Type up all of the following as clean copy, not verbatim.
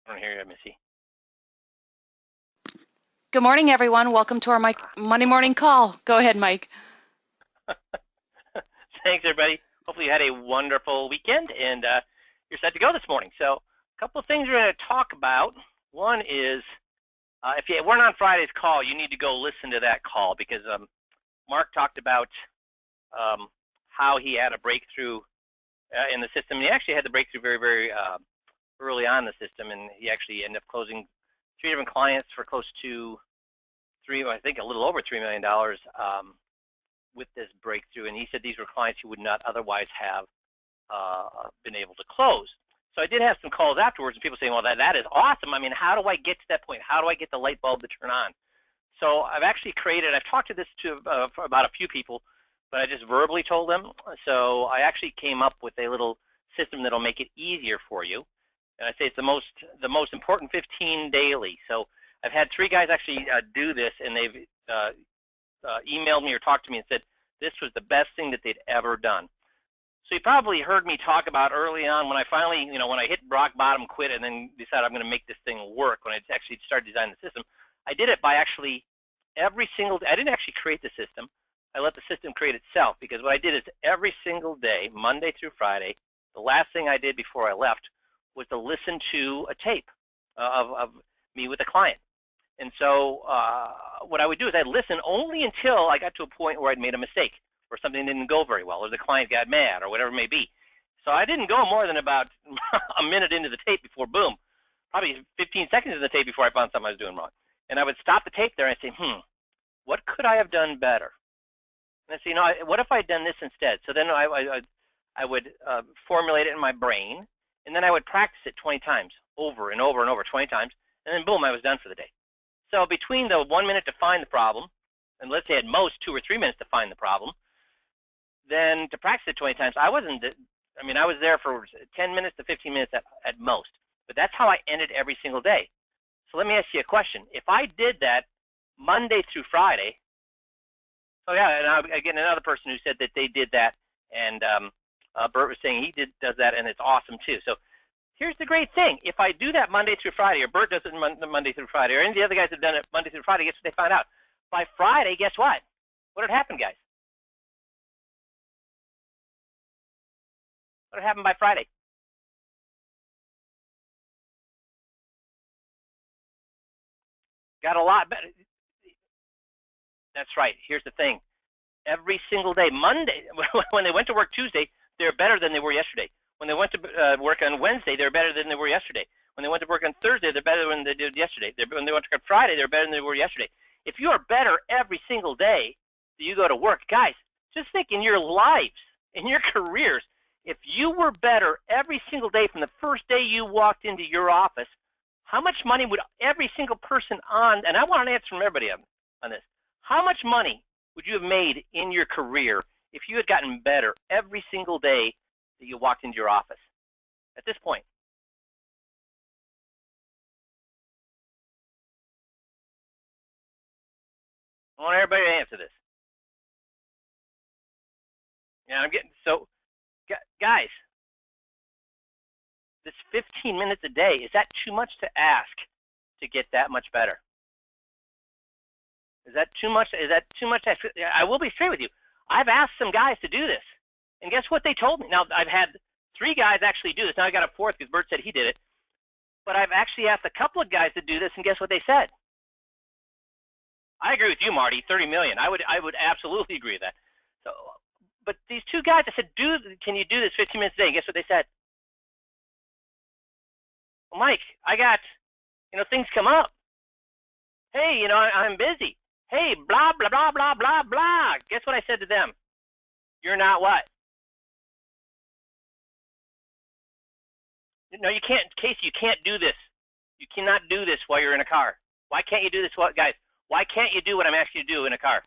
I don't hear you, Missy. Good morning, everyone. Welcome to our Monday morning call. Go ahead, Mike. Thanks, everybody. Hopefully you had a wonderful weekend and you're set to go this morning. So a couple of things we're going to talk about. One is if you weren't on Friday's call, you need to go listen to that call because Mark talked about how he had a breakthrough in the system. He actually had the breakthrough very, very early on in the system, and he actually ended up closing 3 different clients for close to I think a little over $3 million with this breakthrough. And he said these were clients who would not otherwise have been able to close. So I did have some calls afterwards and people saying, well, that is awesome. I mean, how do I get to that point? How do I get the light bulb to turn on? So I've actually I've talked to this to about a few people, but I just verbally told them. So I actually came up with a little system that'll make it easier for you. And I say it's the most important 15 daily. So I've had 3 guys actually do this, and they've emailed me or talked to me and said this was the best thing that they'd ever done. So you probably heard me talk about early on when I finally, when I hit rock bottom, quit, and then decided I'm going to make this thing work. When I actually started designing the system, I did it by actually every single day. I didn't actually create the system. I let the system create itself, because what I did is every single day, Monday through Friday, the last thing I did before I left was to listen to a tape of me with a client. And so what I would do is I'd listen only until I got to a point where I'd made a mistake or something didn't go very well or the client got mad or whatever it may be. So I didn't go more than about a minute into the tape before, boom, probably 15 seconds into the tape before I found something I was doing wrong. And I would stop the tape there and I'd say, what could I have done better? And I'd say, what if I'd done this instead? So then I would formulate it in my brain, and then I would practice it 20 times, over and over and over, 20 times, and then boom, I was done for the day. So between the 1 minute to find the problem, and let's say at most 2 or 3 minutes to find the problem, then to practice it 20 times, I was there for 10 minutes to 15 minutes at most. But that's how I ended every single day. So let me ask you a question. If I did that Monday through Friday, so yeah, and again, another person who said that they did that, and Bert was saying he does that, and it's awesome too. So here's the great thing. If I do that Monday through Friday, or Bert does it Monday through Friday, or any of the other guys have done it Monday through Friday, guess what they find out? By Friday, guess what? What had happened, guys? What had happened by Friday? Got a lot better. That's right. Here's the thing. Every single day, Monday, when they went to work Tuesday, they're better than they were yesterday. When they went to work on Wednesday, they're better than they were yesterday. When they went to work on Thursday, they're better than they did yesterday. When they went to work on Friday, they're better than they were yesterday. If you are better every single day that you go to work, guys, just think in your lives, in your careers, if you were better every single day from the first day you walked into your office, how much money would every single person and I want an answer from everybody on this, how much money would you have made in your career if you had gotten better every single day that you walked into your office at this point? I want everybody to answer this. Yeah, I'm getting, so guys, this 15 minutes a day, is that too much to ask to get that much better? Is that too much? I will be straight with you. I've asked some guys to do this, and guess what they told me? Now, I've had 3 guys actually do this. Now I got a 4th because Bert said he did it. But I've actually asked a couple of guys to do this, and guess what they said? I agree with you, Marty. 30 million. I would absolutely agree with that. So, but these 2 guys, I said, can you do this 15 minutes a day? And guess what they said? Well, Mike, I got, things come up. Hey, I'm busy. Hey, blah, blah, blah, blah, blah, blah. Guess what I said to them? You're not what? No, you can't, Casey, you can't do this. You cannot do this while you're in a car. Why can't you do this, guys? Why can't you do what I'm asking you to do in a car?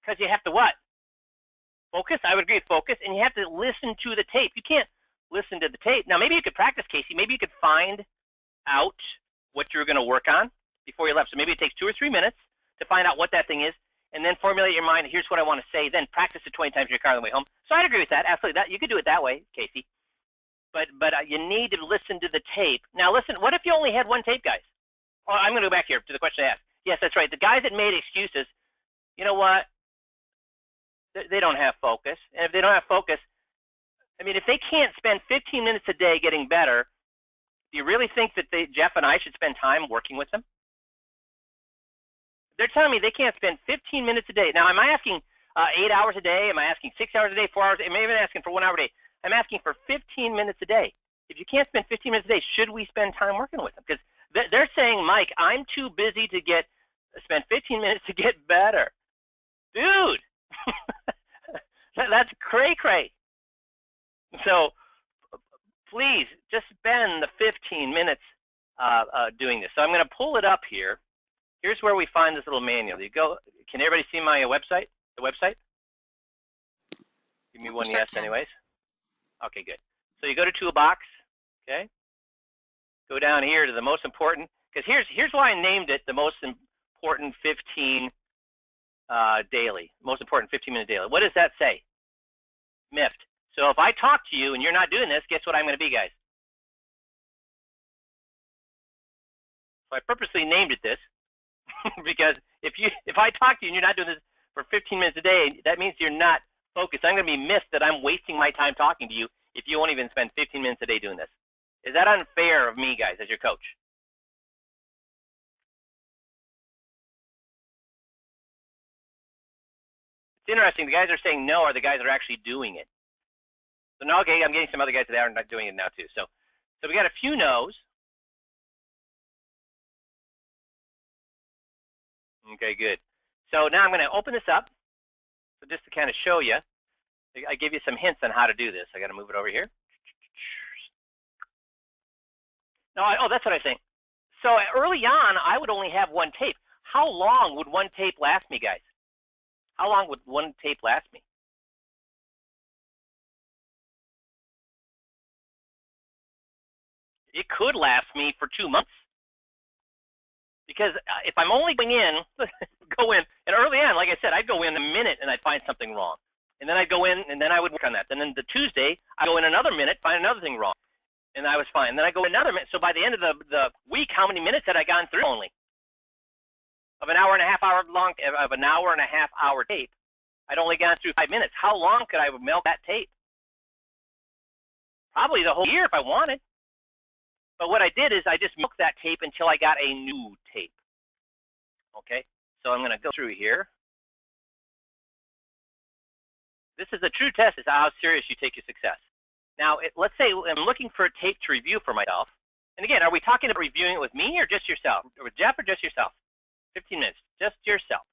Because you have to what? Focus. I would agree, focus, and you have to listen to the tape. You can't listen to the tape. Now, maybe you could practice, Casey. Maybe you could find out what you're going to work on before you left. So maybe it takes 2 or 3 minutes to find out what that thing is, and then formulate your mind, here's what I want to say, then practice it 20 times in your car on the way home. So I'd agree with that, absolutely. That you could do it that way, Casey. But you need to listen to the tape. Now listen, what if you only had one tape, guys? Oh, I'm going to go back here to the question I asked. Yes, that's right. The guys that made excuses, you know what? They don't have focus. And if they don't have focus, I mean, if they can't spend 15 minutes a day getting better, do you really think that Jeff and I should spend time working with them? They're telling me they can't spend 15 minutes a day. Now, am I asking 8 hours a day? Am I asking 6 hours a day, 4 hours? Am I even asking for 1 hour a day? I'm asking for 15 minutes a day. If you can't spend 15 minutes a day, should we spend time working with them? Because they're saying, Mike, I'm too busy to spend 15 minutes to get better. Dude, that's cray-cray. So please just spend the 15 minutes doing this. So I'm going to pull it up here. Here's where we find this little manual. You go. Can everybody see my website? The website? Give me one yes, anyways. Okay, good. So you go to Toolbox. Okay. Go down here to the most important. Because here's why I named it the most important 15 daily. Most important 15-minute daily. What does that say? Miffed. So if I talk to you and you're not doing this, guess what I'm going to be, guys? So I purposely named it this because if I talk to you and you're not doing this for 15 minutes a day, that means you're not focused. I'm going to be miffed that I'm wasting my time talking to you if you won't even spend 15 minutes a day doing this. Is that unfair of me, guys, as your coach? It's interesting. The guys are saying no are the guys that are actually doing it. So now, okay, I'm getting some other guys that are not doing it now too. So we got a few no's. Okay, good. So now I'm going to open this up. So just to kind of show you, I gave you some hints on how to do this. I got to move it over here. No, oh, that's what I was saying. So early on, I would only have one tape. How long would one tape last me, guys? How long would one tape last me? It could last me for 2 months. Because if I'm only going in, and early on, like I said, I'd go in a minute and I'd find something wrong. And then I'd go in and then I would work on that. And then the Tuesday, I'd go in another minute, find another thing wrong. And I was fine. And then I go another minute. So by the end of the week, how many minutes had I gone through only? Of an hour and a half hour tape, I'd only gone through 5 minutes. How long could I milk that tape? Probably the whole year if I wanted. But what I did is I just milked that tape until I got a new tape. Okay, so I'm going to go through here. This is a true test. Is how serious you take your success. Now, let's say I'm looking for a tape to review for myself. And again, are we talking about reviewing it with me or just yourself? Or with Jeff or just yourself? 15 minutes, just yourself.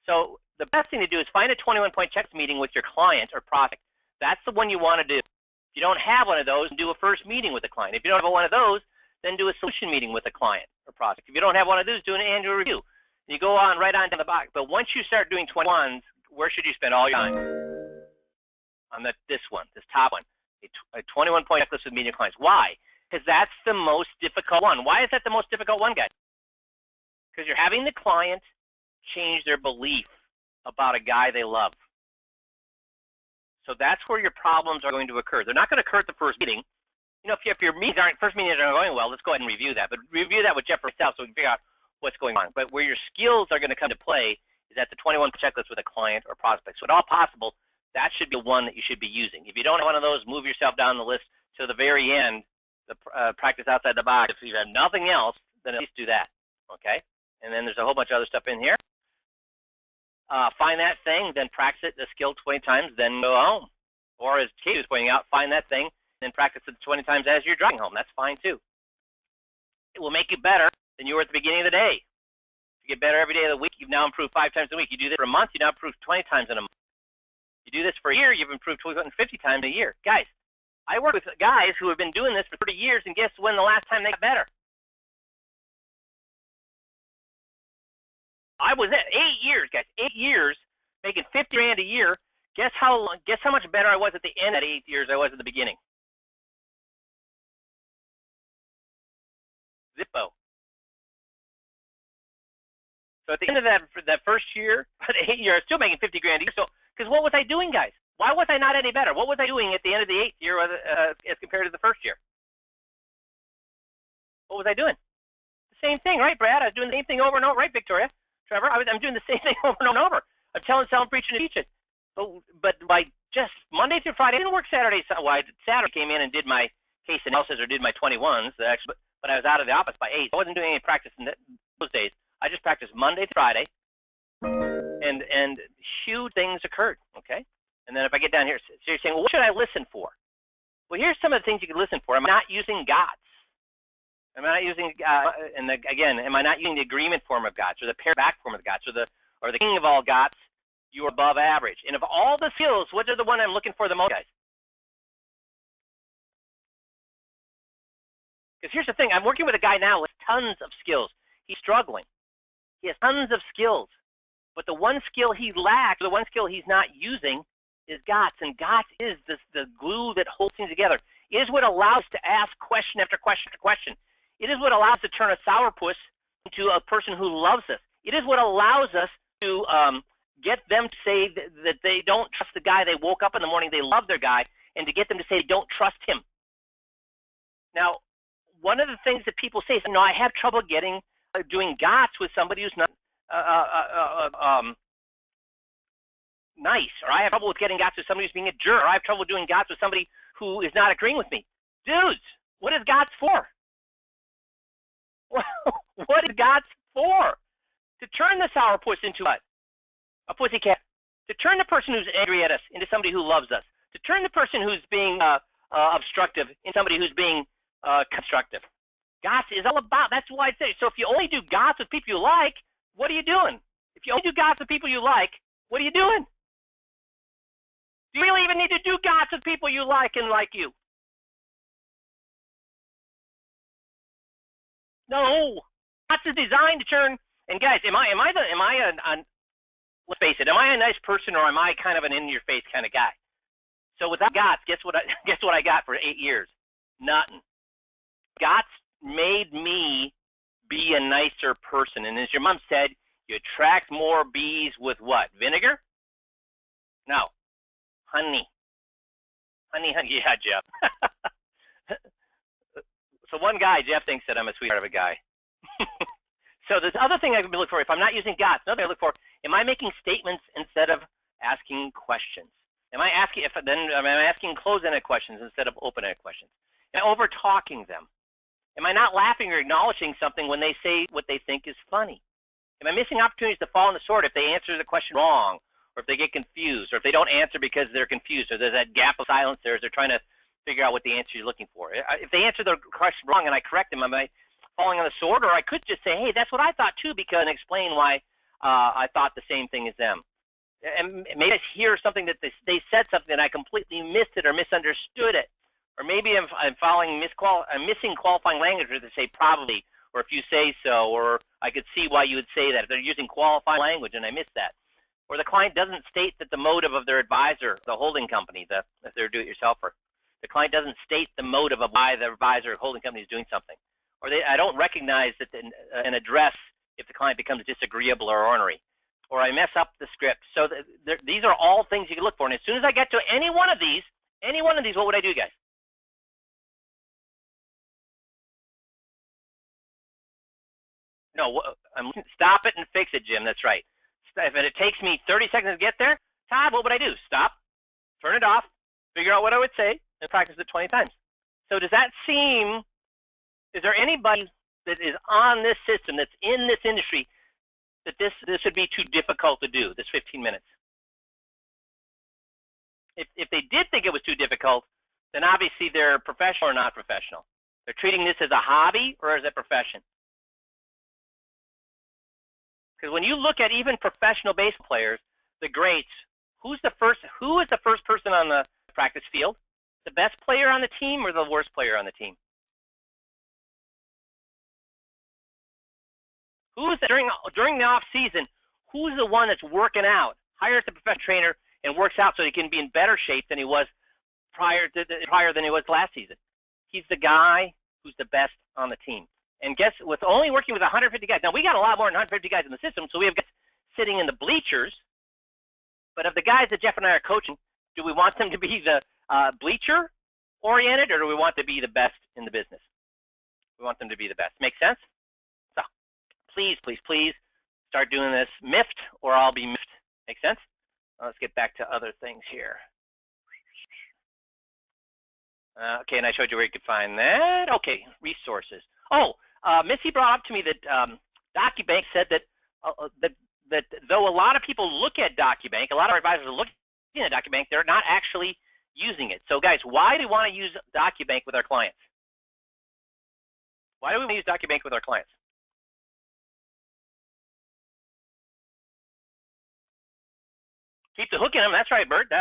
So the best thing to do is find a 21-point checklist meeting with your client or prospect. That's the one you want to do. If you don't have one of those, do a first meeting with the client. If you don't have one of those, then do a solution meeting with the client or prospect. If you don't have one of those, do an annual review. You go on right on down the box. But once you start doing 21s, where should you spend all your time? On this top one, a 21-point checklist with meeting your clients. Why? Because that's the most difficult one. Why is that the most difficult one, guys? Because you're having the client change their belief about a guy they love. So that's where your problems are going to occur. They're not going to occur at the first meeting. You know, if your first meetings aren't going well, let's go ahead and review that. But review that with Jeff herself so we can figure out what's going on. But where your skills are going to come to play is at the 21 checklist with a client or prospect. So at all possible, that should be the one that you should be using. If you don't have one of those, move yourself down the list to the very end, the practice outside the box. If you have nothing else, then at least do that, okay? And then there's a whole bunch of other stuff in here. Find that thing, then practice it, the skill 20 times, then go home. Or as Kate was pointing out, find that thing, then practice it 20 times as you're driving home. That's fine too. It will make you better than you were at the beginning of the day. If you get better every day of the week, you've now improved 5 times a week. You do this for a month, you now improve 20 times in a month. You do this for a year, you've improved 250 times a year. Guys, I work with guys who have been doing this for 30 years, and guess when the last time they got better? I was at 8 years, guys. 8 years, making 50 grand a year. Guess how much better I was at the end of that 8 years I was at the beginning? Zippo. So at the end of that first year, the 8th year, I was still making 50 grand a year. So, because what was I doing, guys? Why was I not any better? What was I doing at the end of the 8th year as compared to the first year? What was I doing? The same thing, right, Brad? I was doing the same thing over and over, right, Victoria? Trevor, I'm doing the same thing over and over. I'm telling, selling, preaching, and teaching. But by just Monday through Friday, I didn't work Saturday. Well, Saturday came in and did my case analysis or did my 21s, but I was out of the office by 8. I wasn't doing any practice in those days. I just practiced Monday through Friday, and huge things occurred, okay? And then if I get down here, so you're saying, well, what should I listen for? Well, here's some of the things you can listen for. Am I not using GOTS? Am I not using, again, am I not using the agreement form of GOTS or the pared back form of GOTS or the king of all GOTS? You are above average. And of all the skills, what are the one I'm looking for the most, guys? Because here's the thing. I'm working with a guy now with tons of skills. He's struggling. He has tons of skills. But the one skill he lacks, the one skill he's not using is GOTS. And GOTS is the glue that holds things together. It is what allows us to ask question after question after question. It is what allows us to turn a sourpuss into a person who loves us. It is what allows us to get them to say that they don't trust the guy they woke up in the morning, they love their guy, and to get them to say they don't trust him. Now, one of the things that people say is, no, I have trouble doing GOTS with somebody who's not nice, or I have trouble with getting GOTS with somebody who's being a jerk, or I have trouble doing GOTS with somebody who is not agreeing with me. Dudes, what is GOTS for? What is GOTS for? To turn the sourpuss into what? A pussycat. To turn the person who's angry at us into somebody who loves us. To turn the person who's being obstructive into somebody who's being constructive. GOTS is all about, that's why I say, so if you only do GOTS with people you like, what are you doing? If you only do GOTS with people you like, what are you doing? Do you really even need to do GOTS with people you like and like you? No. GOTS is designed to turn, and guys, let's face it, am I a nice person or am I kind of an in-your-face kind of guy? So without GOTS, guess what I got for 8 years? Nothing. GOTS made me be a nicer person. And as your mom said, you attract more bees with what? Vinegar? No. Honey. Honey. Yeah, Jeff. So one guy, Jeff, thinks that I'm a sweetheart of a guy. So this other thing I can look for, if I'm not using GOTS, another thing I look for, am I making statements instead of asking questions? Am I asking closed-ended questions instead of open-ended questions? Am I over-talking them? Am I not laughing or acknowledging something when they say what they think is funny? Am I missing opportunities to fall on the sword if they answer the question wrong, or if they get confused, or if they don't answer because they're confused, or there's that gap of silence there as they're trying to figure out what the answer you're looking for? If they answer the question wrong and I correct them, am I falling on the sword? Or I could just say, hey, that's what I thought too, and explain why I thought the same thing as them. And maybe I hear something that they said something and I completely missed it or misunderstood it. Or maybe I'm missing qualifying language to say probably, or if you say so, or I could see why you would say that. If they're using qualifying language and I missed that. Or the client doesn't state that the motive of their advisor, the holding company, if they're do-it-yourselfer, the client doesn't state the motive of why the advisor or holding company is doing something. Or I don't recognize that an address if the client becomes disagreeable or ornery. Or I mess up the script. So these are all things you can look for. And as soon as I get to any one of these, what would I do, guys? No, stop it and fix it, Jim. That's right. If it takes me 30 seconds to get there, Todd, what would I do? Stop, turn it off, figure out what I would say, and practice it 20 times. So does that seem, is there anybody that is on this system, that's in this industry, that this would be too difficult to do, this 15 minutes? If they did think it was too difficult, then obviously they're professional or not professional. They're treating this as a hobby or as a profession. Because when you look at even professional baseball players, the greats, who is the first person on the practice field? The best player on the team or the worst player on the team? Who's during the off season? Who's the one that's working out? Hires a professional trainer and works out so he can be in better shape than he was prior than he was last season. He's the guy who's the best on the team. And guess, with only working with 150 guys, now we got a lot more than 150 guys in the system, so we have guys sitting in the bleachers. But of the guys that Jeff and I are coaching, do we want them to be the bleacher oriented, or do we want to be the best in the business? We want them to be the best. Make sense? So please, please, please start doing this miffed, or I'll be miffed. Make sense? Let's get back to other things here. Okay, and I showed you where you could find that. Okay, resources. Oh, Missy brought up to me that DocuBank said that that though a lot of people look at DocuBank, a lot of our advisors are looking at DocuBank, they're not actually using it. So guys, why do we want to use DocuBank with our clients? Why do we want to use DocuBank with our clients? Keep the hook in them. That's right, Bert.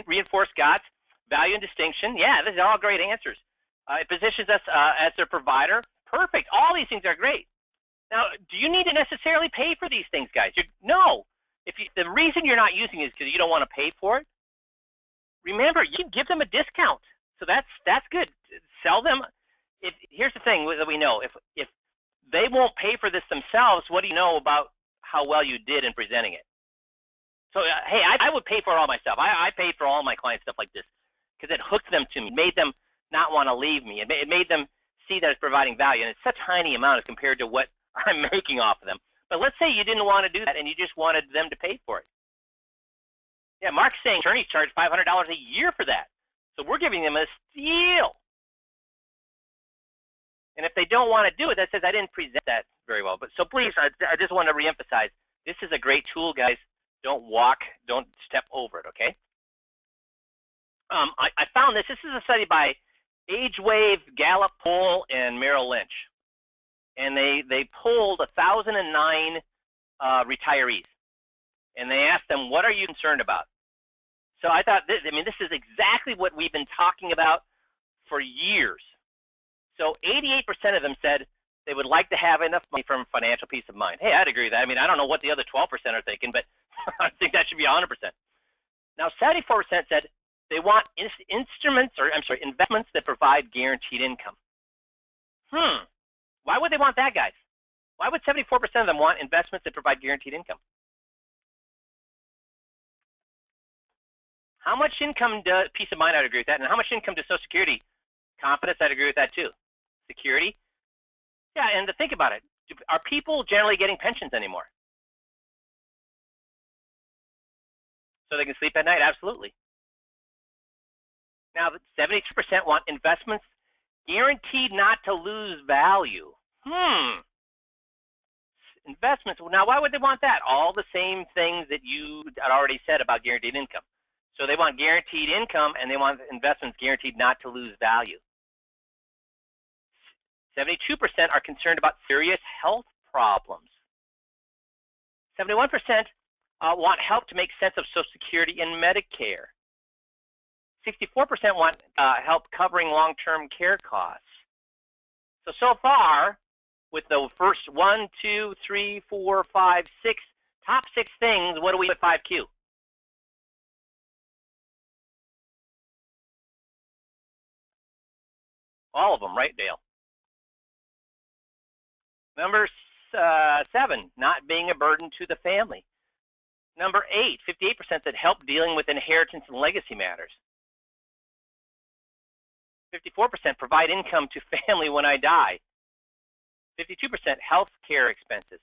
Reinforce Scott's value and distinction. Yeah, these are all great answers. It positions us as their provider. Perfect. All these things are great. Now, do you need to necessarily pay for these things, guys? No. The reason you're not using it is because you don't want to pay for it. Remember, you can give them a discount. So that's good. Sell them. Here's the thing that we know. If they won't pay for this themselves, what do you know about how well you did in presenting it? So, hey, I would pay for all my stuff. I paid for all my client stuff like this because it hooked them to me, made them not want to leave me. It made them see that it's providing value, and it's such a tiny amount as compared to what I'm making off of them. But let's say you didn't want to do that and you just wanted them to pay for it. Yeah, Mark's saying attorneys charge $500 a year for that. So we're giving them a steal. And if they don't want to do it, that says I didn't present that very well. But so please, I just want to reemphasize, this is a great tool, guys. Don't step over it, okay? I found this. This is a study by AgeWave, Gallup Poll, and Merrill Lynch. And they polled 1,009 retirees. And they asked them, what are you concerned about? So I thought, this is exactly what we've been talking about for years. So 88% of them said they would like to have enough money for financial peace of mind. Hey, I'd agree with that. I don't know what the other 12% are thinking, but I think that should be 100%. Now, 74% said they want investments that provide guaranteed income. Why would they want that, guys? Why would 74% of them want investments that provide guaranteed income? How much income does peace of mind? I'd agree with that. And how much income does Social Security? Confidence, I'd agree with that too. Security? Yeah, and to think about it, are people generally getting pensions anymore? So they can sleep at night? Absolutely. Now, 72% want investments guaranteed not to lose value. Investments. Now, why would they want that? All the same things that you had already said about guaranteed income. So they want guaranteed income, and they want investments guaranteed not to lose value. 72% are concerned about serious health problems. 71% want help to make sense of Social Security and Medicare. 64% want help covering long-term care costs. So far, with the first 1, 2, 3, 4, 5, 6, top 6 things, what do we at 5Q? All of them, right, Dale? Number 7, not being a burden to the family. Number 8, 58% said help dealing with inheritance and legacy matters. 54% provide income to family when I die. 52% health care expenses.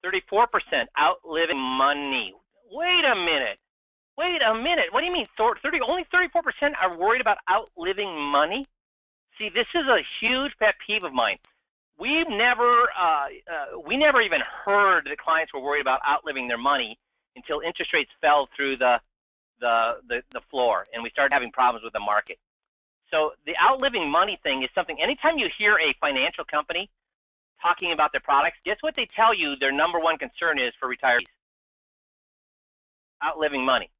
34% outliving money. Wait a minute. What do you mean? Only 34% are worried about outliving money? See, this is a huge pet peeve of mine. We never even heard that clients were worried about outliving their money until interest rates fell through the floor and we started having problems with the market. So the outliving money thing is something, anytime you hear a financial company talking about their products, guess what they tell you their number one concern is for retirees? Outliving money.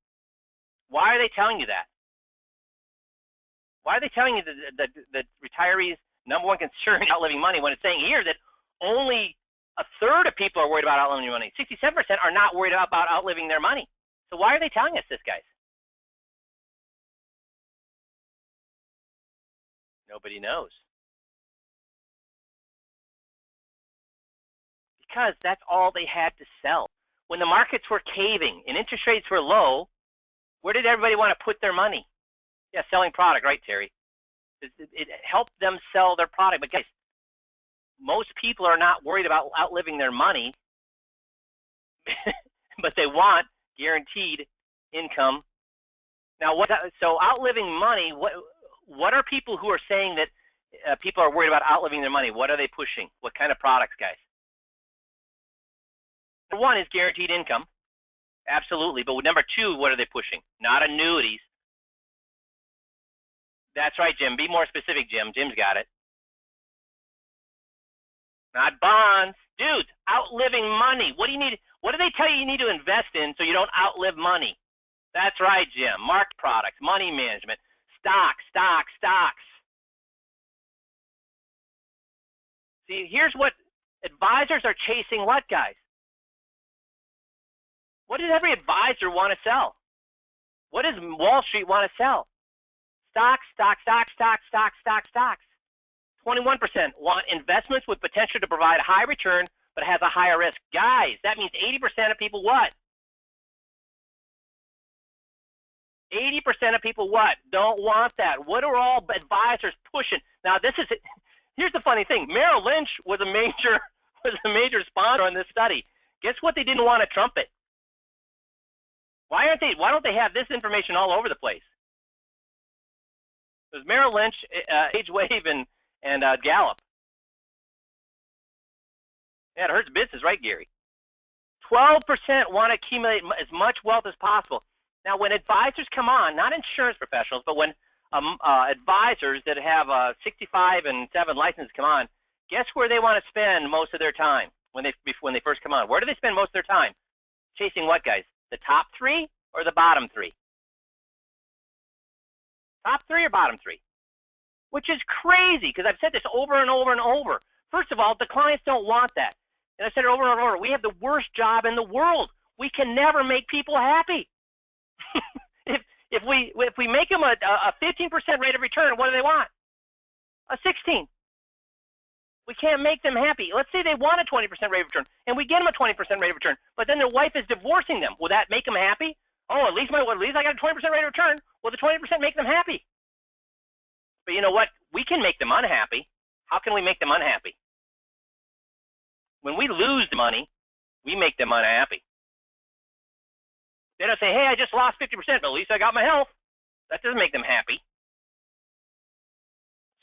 Why are they telling you that? Why are they telling you that retirees' number one concern is outliving money when it's saying here that only a third of people are worried about outliving money? 67% are not worried about outliving their money. So why are they telling us this, guys? Nobody knows. because that's all they had to sell. When the markets were caving and interest rates were low, where did everybody want to put their money? Yeah, selling product, right, Terry? It helped them sell their product. But guys, most people are not worried about outliving their money, but they want guaranteed income. Now, so outliving money, what are people who are saying that people are worried about outliving their money? What are they pushing? What kind of products, guys? Number one is guaranteed income. Absolutely. But number two, what are they pushing? Not annuities. That's right, Jim. Be more specific, Jim. Jim's got it. Not bonds. Dudes, outliving money. What do you need? What do they tell you need to invest in so you don't outlive money? That's right, Jim. Market products, money management, stocks. See, here's what advisors are chasing what, guys? What does every advisor want to sell? What does Wall Street want to sell? Stocks. 21% want investments with potential to provide high return but has a higher risk. Guys, that means 80% of people what? 80% of people what? Don't want that. What are all advisors pushing? Now, here's the funny thing. Merrill Lynch was a major sponsor on this study. Guess what they didn't want to trumpet? Why don't they have this information all over the place? It was Merrill Lynch, AgeWave, and Gallup. Yeah, it hurts business, right, Gary? 12% want to accumulate as much wealth as possible. Now, when advisors come on, not insurance professionals, but when advisors that have 65 and 7 licenses come on, guess where they want to spend most of their time when they first come on? Where do they spend most of their time? Chasing what, guys? The top 3 or the bottom 3? Top 3 or bottom 3? Which is crazy, because I've said this over and over and over. First of all, the clients don't want that. And I said it over and over. We have the worst job in the world. We can never make people happy. if we make them a 15% rate of return, what do they want? A 16. We can't make them happy. Let's say they want a 20% rate of return, and we get them a 20% rate of return, but then their wife is divorcing them. Will that make them happy? Oh, at least I got a 20% rate of return. Will the 20% make them happy? But you know what? We can make them unhappy. How can we make them unhappy? When we lose the money, we make them unhappy. They don't say, hey, I just lost 50%, but at least I got my health. That doesn't make them happy.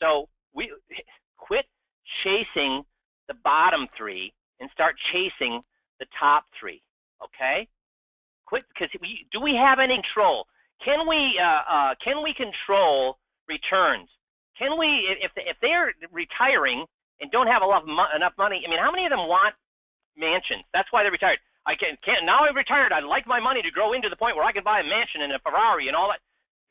So we quit chasing the bottom 3 and start chasing the top 3, okay? Quit, because do we have any control? Can we control returns? Can we, if they're retiring and don't have enough money, I mean, how many of them want mansions? That's why they're retired. I can't. Now I'm retired. I'd like my money to grow into the point where I can buy a mansion and a Ferrari and all that.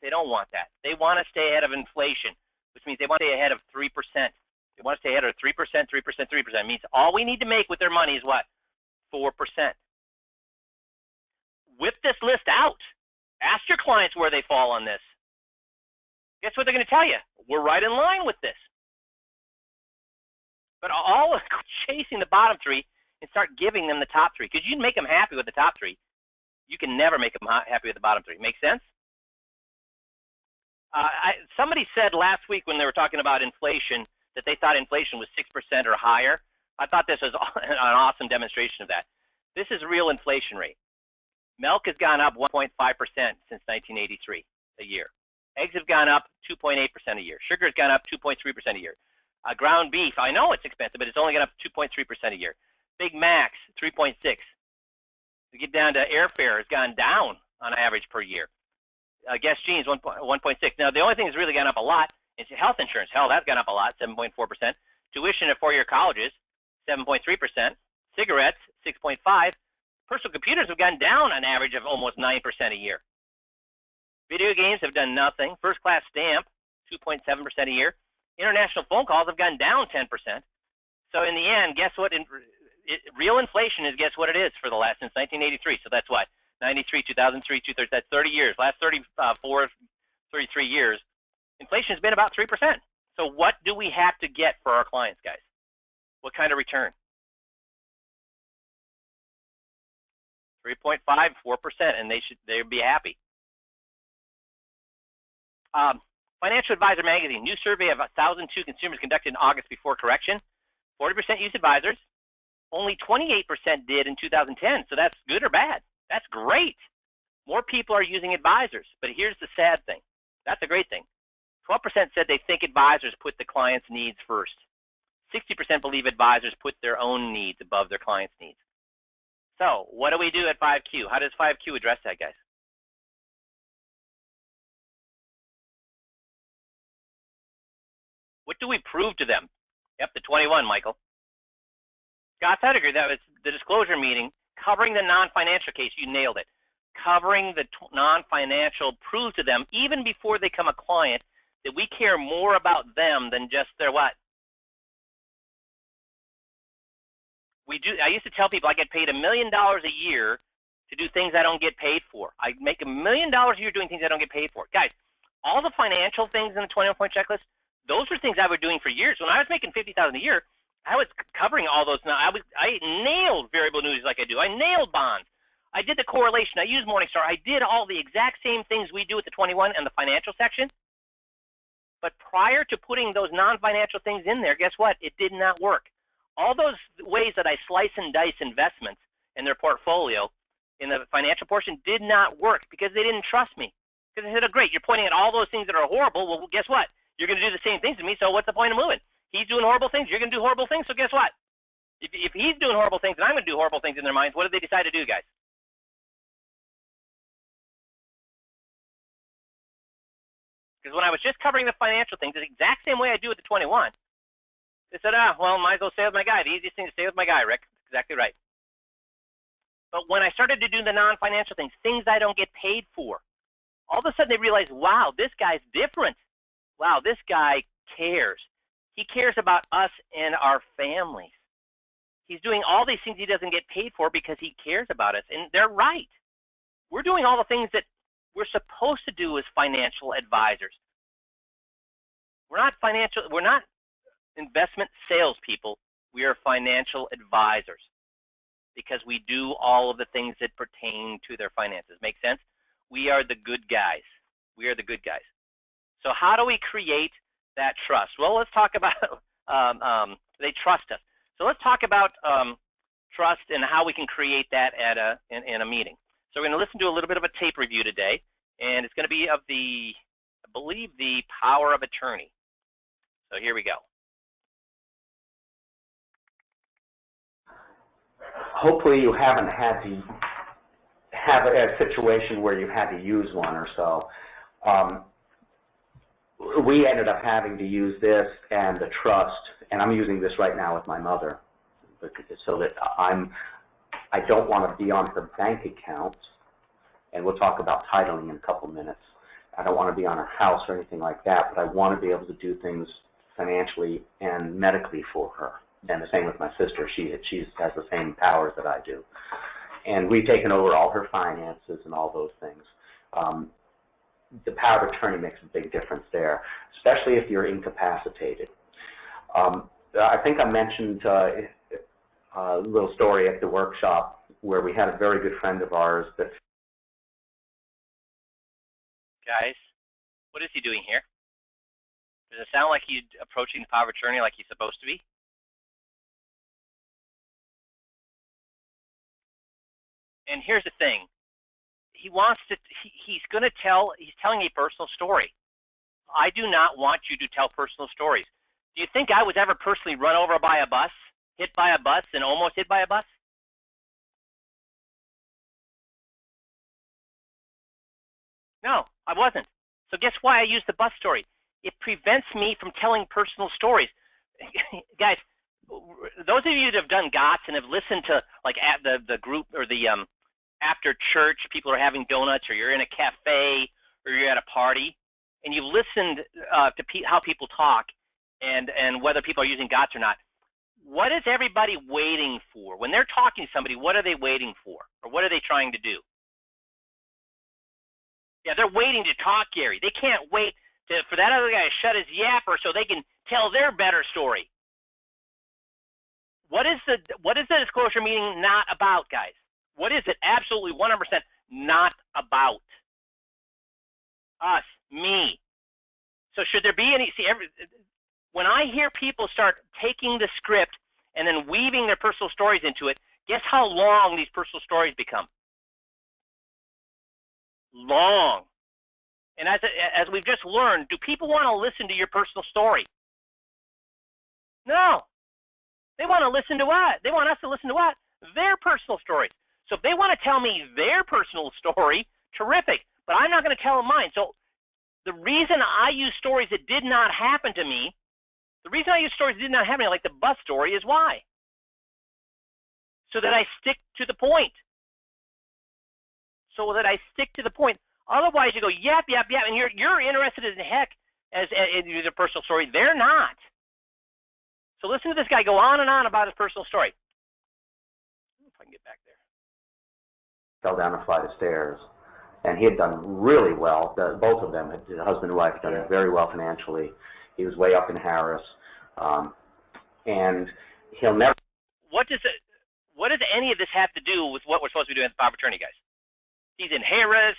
They don't want that. They want to stay ahead of inflation, which means they want to stay ahead of 3%. They want to stay ahead of 3%. It means all we need to make with their money is what? 4%. Whip this list out. Ask your clients where they fall on this. Guess what they're going to tell you? We're right in line with this. But all chasing the bottom 3 and start giving them the top 3, because you can make them happy with the top 3. You can never make them happy with the bottom 3. Make sense? Somebody said last week when they were talking about inflation that they thought inflation was 6% or higher. I thought this was an awesome demonstration of that. This is real inflation rate. Milk has gone up 1.5% since 1983 a year. Eggs have gone up 2.8% a year. Sugar has gone up 2.3% a year. Ground beef, I know it's expensive, but it's only gone up 2.3% a year. Big Macs, 3.6. We get down to airfare, has gone down on average per year. Guess jeans, 1.6. Now, the only thing that's really gone up a lot is health insurance. Hell, that's gone up a lot, 7.4%. Tuition at 4-year colleges, 7.3%. Cigarettes, 6.5%. Personal computers have gone down on average of almost 9% a year. Video games have done nothing. First class stamp, 2.7% a year. International phone calls have gone down 10%. So in the end, guess what? Real inflation is, guess what it is for the last, since 1983. So that's what? 93, 2003, 2003, that's 30 years. Last 34, 33 years, inflation has been about 3%. So what do we have to get for our clients, guys? What kind of return? 3.5, 4%, and they'd be happy. Financial Advisor Magazine, new survey of 1,002 consumers conducted in August before correction. 40% used advisors. Only 28% did in 2010, so that's good or bad? That's great. More people are using advisors, but here's the sad thing. That's a great thing. 12% said they think advisors put the client's needs first. 60% believe advisors put their own needs above their client's needs. So what do we do at 5Q? How does 5Q address that, guys? What do we prove to them? Yep, the 21, Michael. Scott Hediger, that was the disclosure meeting, covering the non-financial case. You nailed it. Covering the non-financial proves to them, even before they become a client, that we care more about them than just their what? We do. I used to tell people I get paid $1 million a year to do things I don't get paid for. I make $1 million a year doing things I don't get paid for. Guys, all the financial things in the 21-point checklist, those were things I was doing for years. When I was making $50,000 a year, I was covering all those. Now I nailed variable annuities like I do. I nailed bonds. I did the correlation. I used Morningstar. I did all the exact same things we do at the 21 and the financial section. But prior to putting those non-financial things in there, guess what? It did not work. All those ways that I slice and dice investments in their portfolio in the financial portion did not work because they didn't trust me. Because they said, oh, great, you're pointing at all those things that are horrible. Well, guess what? You're going to do the same things to me, so what's the point of moving? He's doing horrible things. You're going to do horrible things, so guess what? If he's doing horrible things and I'm going to do horrible things in their minds, what did they decide to do, guys? Because when I was just covering the financial things, the exact same way I do at the 21, they said, well, might as well stay with my guy. The easiest thing is stay with my guy, Rick. Exactly right. But when I started to do the non-financial things, things I don't get paid for, all of a sudden they realized, wow, this guy's different. Wow, this guy cares. He cares about us and our families. He's doing all these things he doesn't get paid for because he cares about us. And they're right. We're doing all the things that we're supposed to do as financial advisors. We're not investment salespeople. We are financial advisors because we do all of the things that pertain to their finances. Make sense? We are the good guys. We are the good guys. So how do we create that trust? Well, let's talk about they trust us. So let's talk about trust and how we can create that at in a meeting. So we're going to listen to a little bit of a tape review today, and it's going to be of the, I believe, the power of attorney. So here we go. Hopefully you haven't had to have a situation where you had to use one or so. We ended up having to use this and the trust, and I'm using this right now with my mother, so that I don't want to be on her bank account, and we'll talk about titling in a couple minutes. I don't want to be on her house or anything like that, but I want to be able to do things financially and medically for her. And the same with my sister. She has the same powers that I do. And we've taken over all her finances and all those things. The power of attorney makes a big difference there, especially if you're incapacitated. I think I mentioned a little story at the workshop where we had a very good friend of ours that... Guys, what is he doing here? Does it sound like he's approaching the power of attorney like he's supposed to be? And here's the thing. He wants to, he's telling a personal story. I do not want you to tell personal stories. Do you think I was ever personally run over by a bus, hit by a bus, and almost hit by a bus? No, I wasn't. So guess why I use the bus story? It prevents me from telling personal stories. Guys, those of you that have done GOTS and have listened to like at the group or the after church, people are having donuts, or you're in a cafe, or you're at a party, and you've listened to how people talk and whether people are using GOTS or not. What is everybody waiting for? When they're talking to somebody, what are they waiting for? Or what are they trying to do? Yeah, they're waiting to talk, Gary. They can't wait for that other guy to shut his yapper so they can tell their better story. What is the disclosure meeting not about, guys? What is it absolutely 100% not about? Us, me. So should there be any, when I hear people start taking the script and then weaving their personal stories into it, guess how long these personal stories become? Long. And as we've just learned, do people want to listen to your personal story? No. They want to listen to what? They want us to listen to what? Their personal stories. So if they want to tell me their personal story, terrific. But I'm not going to tell them mine. So the reason I use stories that did not happen to me, the reason I use stories that did not happen to me, like the bus story, is why? So that I stick to the point. So that I stick to the point. Otherwise, you go, yap, yap, yap, and you're interested as heck in the personal story. They're not. So listen to this guy go on and on about his personal story. If I can get back there. Fell down a flight of stairs, and he had done really well. Both of them, the husband and wife, done very well financially. He was way up in Harris, and he'll never. What does any of this have to do with what we're supposed to be doing at the power of attorney, guys? He's in Harris.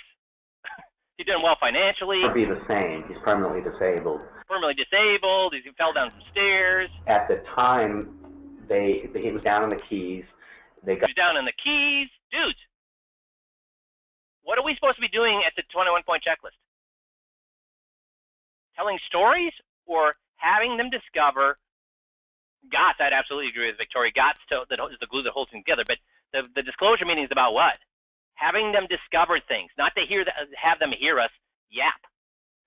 He's doing well financially. He'll be the same. He's permanently disabled. Permanently disabled. He fell down some stairs. At the time, he was down in the Keys. He was down in the Keys. Dudes, what are we supposed to be doing at the 21-point checklist? Telling stories or having them discover GOTS? I'd absolutely agree with Victoria. GOTS is the glue that holds them together. But the disclosure meeting is about what? Having them discover things, not to have them hear us yap.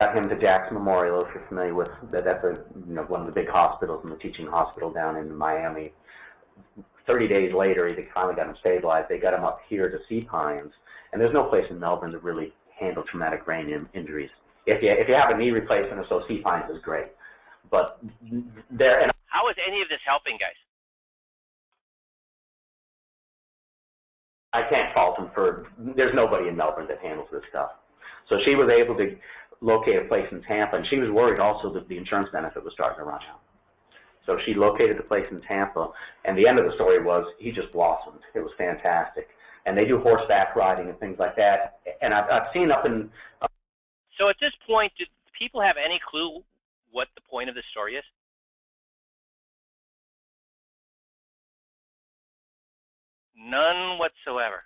Got him to Jackson Memorial, if you're familiar with that. That's one of the big hospitals and the teaching hospital down in Miami. 30 days later, they finally got him stabilized. They got him up here to Sea Pines, and there's no place in Melbourne to really handle traumatic brain injuries. If you have a knee replacement or so, Sea Pines is great. But there. How is any of this helping, guys? I can't fault him for. There's nobody in Melbourne that handles this stuff. So she was able to locate a place in Tampa, and she was worried also that the insurance benefit was starting to run out. So she located the place in Tampa, and the end of the story was he just blossomed. It was fantastic. And they do horseback riding and things like that. And I've seen up in... So at this point, do people have any clue what the point of this story is? None whatsoever.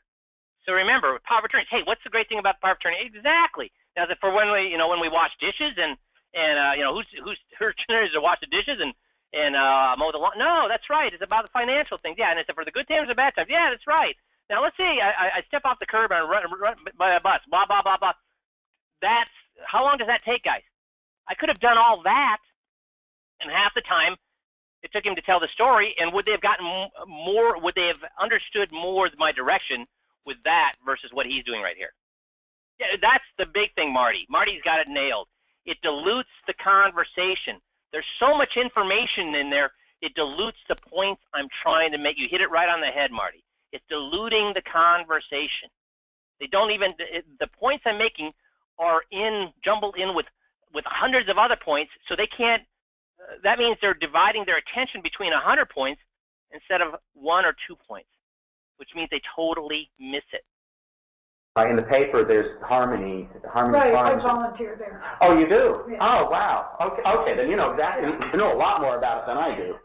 So remember, power of attorney. Hey, what's the great thing about power of attorney? Exactly. Now, for when we wash dishes and who's her turn is to wash the dishes and mow the lawn? No, that's right. It's about the financial things. Yeah, and it's for the good times and the bad times. Yeah, that's right. Now let's say I step off the curb and run by a bus. Blah blah blah blah. That's how long does that take, guys? I could have done all that, and half the time it took him to tell the story. And would they have gotten more? Would they have understood more my direction with that versus what he's doing right here? Yeah, that's the big thing, Marty. Marty's got it nailed. It dilutes the conversation. There's so much information in there, it dilutes the points I'm trying to make. You hit it right on the head, Marty. It's diluting the conversation. They don't even, the points I'm making are jumbled in with hundreds of other points, so they can't, that means they're dividing their attention between 100 points instead of 1 or 2 points, which means they totally miss it. In the paper, there's Harmony. Right, I volunteer there. Oh, you do? Yeah. Oh, wow. Okay, then you know exactly. You know a lot more about it than I do.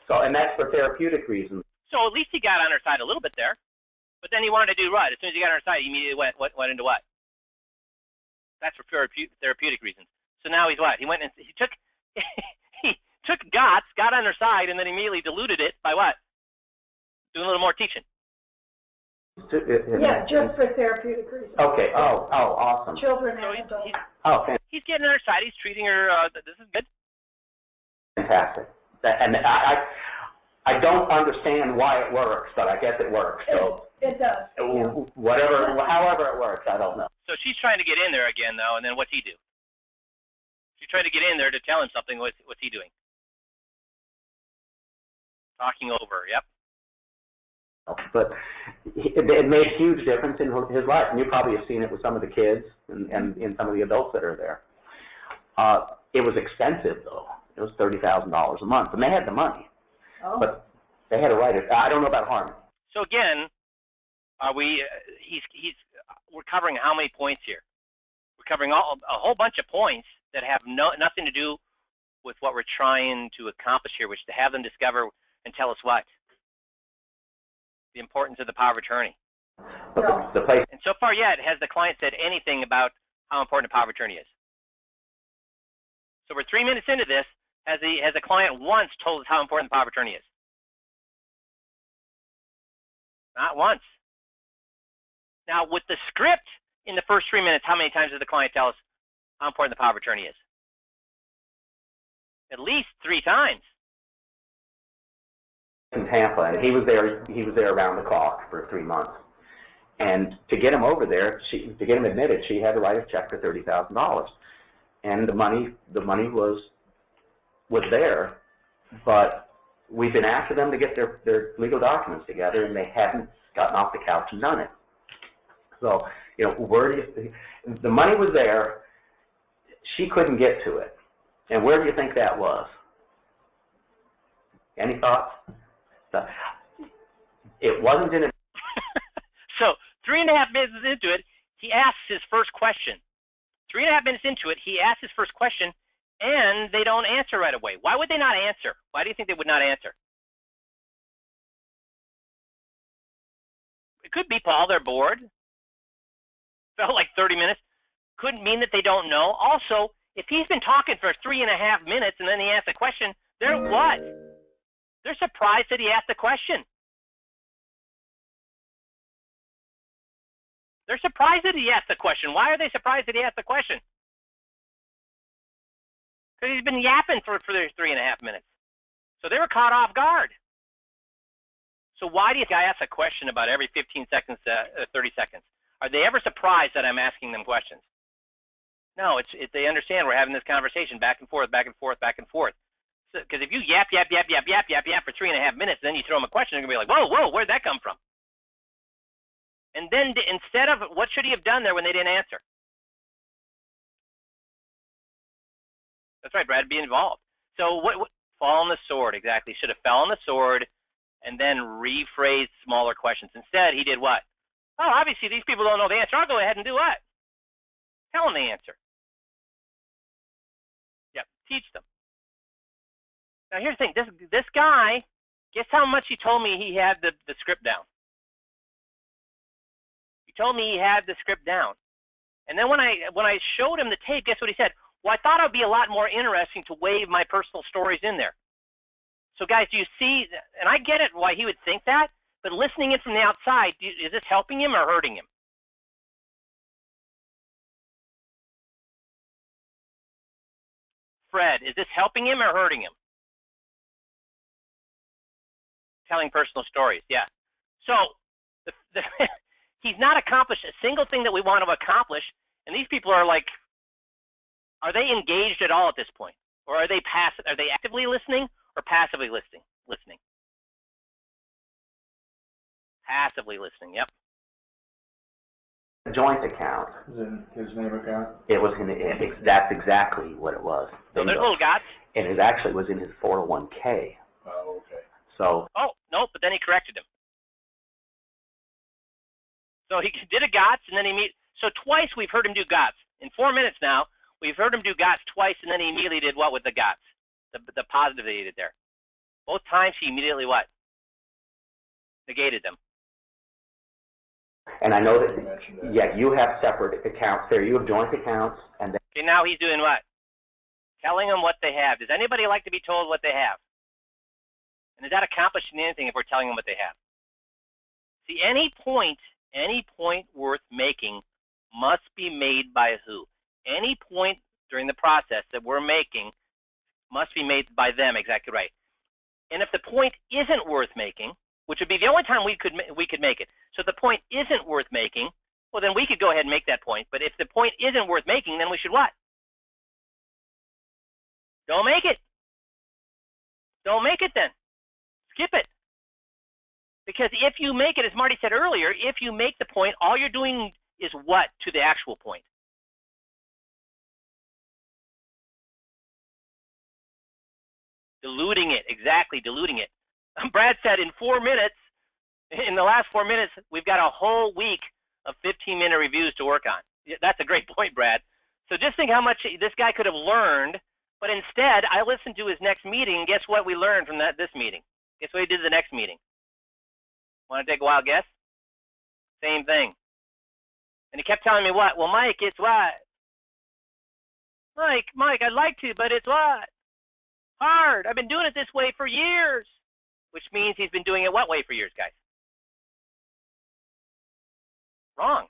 So, and that's for therapeutic reasons. So at least he got on her side a little bit there, but then he wanted to do what? As soon as he got on her side, he immediately went into what? That's for therapeutic reasons. So now he's what? He went and he took GOTS, got on her side, and then immediately diluted it by what? Doing a little more teaching. Yeah, just for therapeutic reasons. Okay. Oh, awesome. Children So and adults. he's getting on her side. He's treating her. This is good. Fantastic. And I don't understand why it works, but I guess it works. So it does. However it works, I don't know. So she's trying to get in there again, though, and then what's he do? She's trying to get in there to tell him something. What's he doing? Talking over. Yep. But it made a huge difference in his life, and you probably have seen it with some of the kids and in some of the adults that are there. It was expensive, though. It was $30,000 a month, and they had the money, but they had to write it. I don't know about Harmony. So again, Are we? We're covering how many points here? We're covering a whole bunch of points that have nothing to do with what we're trying to accomplish here, which is to have them discover and tell us what? The importance of the power of attorney. But the place. And so far yet, has the client said anything about how important a power of attorney is? So we're 3 minutes into this. Has the client once told us how important the power of attorney is? Not once. Now, with the script in the first 3 minutes, how many times does the client tell us how important the power of attorney is? At least 3 times. In Tampa, and he was there around the clock for 3 months. And to get him over there, to get him admitted, she had to write a check for $30,000. And the money was there, but we've been after them to get their legal documents together, and they haven't gotten off the couch and done it. So, where do you, the money was there, she couldn't get to it. And where do you think that was? Any thoughts? It wasn't in a... So 3.5 minutes into it, he asks his first question. 3.5 minutes into it, he asks his first question, and they don't answer right away. Why would they not answer? Why do you think they would not answer? It could be, Paul, they're bored. Felt like 30 minutes. Couldn't mean that they don't know. Also, if he's been talking for 3.5 minutes and then he asks a question, they're what? They're surprised that he asked the question. They're surprised that he asked the question. Why are they surprised that he asked the question? Because he's been yapping for their 3.5 minutes. So they were caught off guard. So why do you think I ask a question about every 15 seconds, 30 seconds? Are they ever surprised that I'm asking them questions? No, they understand we're having this conversation back and forth, back and forth, back and forth. Because if you yap for 3.5 minutes, then you throw them a question, they're going to be like, whoa, whoa, where'd that come from? And then instead of, what should he have done there when they didn't answer? That's right, Brad, be involved. So what fall on the sword, exactly. Should have fell on the sword and then rephrased smaller questions. Instead, he did what? Oh, obviously these people don't know the answer. I'll go ahead and do what? Tell them the answer. Yep, teach them. Now here's the thing, this guy, guess how much he told me he had the script down? He told me he had the script down. And then when I showed him the tape, guess what he said? Well, I thought it would be a lot more interesting to wave my personal stories in there. So guys, do you see, and I get it why he would think that, but listening in from the outside, is this helping him or hurting him? Fred, is this helping him or hurting him? Telling personal stories, yeah. So he's not accomplished a single thing that we want to accomplish, and these people are like, are they engaged at all at this point? Or are they passive? Are they actively listening or passively listening? Passively listening, yep. A joint account. Is it his name account? It was that's exactly what it was. So there's little dots. And it actually was in his 401k. Oh, okay. So. Oh, no, but then he corrected him. So he did a GOTS, and then so twice we've heard him do GOTS. In 4 minutes now, we've heard him do GOTS twice, and then he immediately did what with the GOTS? The positive that he did there. Both times he immediately what? Negated them. And I know that, yeah, you have separate accounts there. You have joint accounts, and then. Okay, now he's doing what? Telling them what they have. Does anybody like to be told what they have? And is that accomplishing anything if we're telling them what they have? See, any point worth making must be made by who? Any point during the process that we're making must be made by them, exactly right. And if the point isn't worth making, which would be the only time we could make it. So if the point isn't worth making, well, then we could go ahead and make that point. But if the point isn't worth making, then we should what? Don't make it. Don't make it then. Skip it. Because if you make it, as Marty said earlier, if you make the point, all you're doing is what to the actual point? Diluting it, exactly, diluting it. Brad said in 4 minutes, In the last 4 minutes, we've got a whole week of 15-minute reviews to work on. That's a great point, Brad. So just think how much this guy could have learned, but instead, I listened to his next meeting. Guess what we learned from this meeting? Guess what he did the next meeting? Want to take a wild guess? Same thing. And he kept telling me what? Well, Mike, it's what? Mike, I'd like to, but it's what? Hard. I've been doing it this way for years. Which means he's been doing it what way for years, guys? Wrong.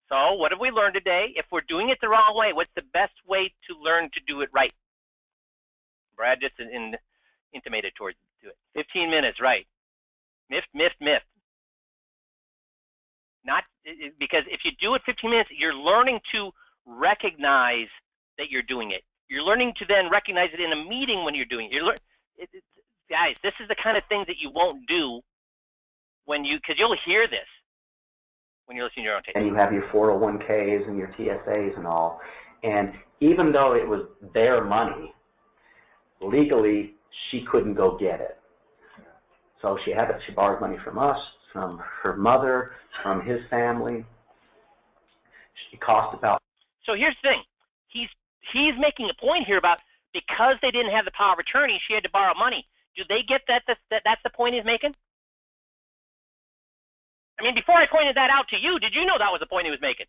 So what have we learned today? If we're doing it the wrong way, what's the best way to learn to do it right? Brad just intimated towards it. 15 minutes, right. Miffed. Not because if you do it 15 minutes, you're learning to recognize that you're doing it. You're learning to then recognize it in a meeting when you're doing it. Guys, this is the kind of thing that you won't do because you'll hear this when you're listening to your own tape. And you have your 401ks and your TSAs and all. And even though it was their money, legally, she couldn't go get it. So she borrowed money from us, from her mother, from his family. It cost about. So here's the thing. He's making a point here about because they didn't have the power of attorney, she had to borrow money. Do they get that that's the point he's making? I mean, before I pointed that out to you, did you know that was the point he was making?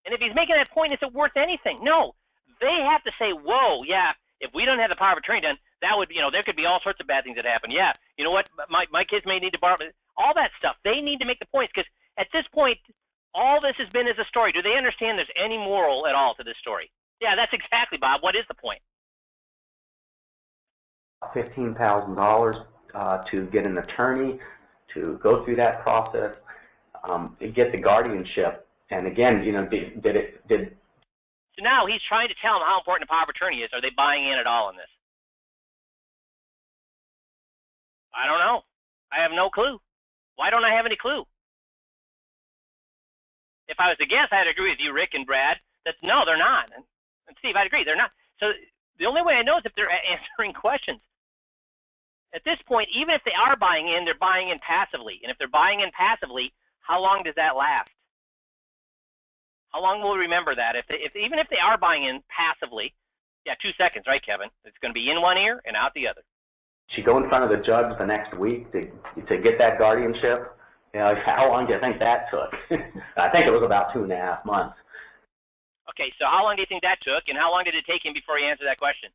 And if he's making that point, is it worth anything? No. They have to say, whoa, yeah, if we don't have the power of attorney done, that would, there could be all sorts of bad things that happen. Yeah, you know what, my kids may need to borrow, all that stuff. They need to make the points because at this point, all this has been as a story. Do they understand there's any moral at all to this story? Yeah, that's exactly, Bob. What is the point? $15,000 to get an attorney, to go through that process, to get the guardianship. And again, So now he's trying to tell them how important the power of attorney is. Are they buying in at all on this? I don't know. I have no clue. Why don't I have any clue? If I was to guess, I'd agree with you, Rick and Brad, that no, they're not. And Steve, I'd agree, they're not. So the only way I know is if they're answering questions. At this point, even if they are buying in, they're buying in passively. And if they're buying in passively, how long does that last? How long will we remember that? Even if they are buying in passively, yeah, 2 seconds, right, Kevin? It's going to be in one ear and out the other. She go in front of the judge the next week to get that guardianship. How long do you think that took? I think it was about 2.5 months. Okay, so how long do you think that took, and how long did it take him before he answered that question?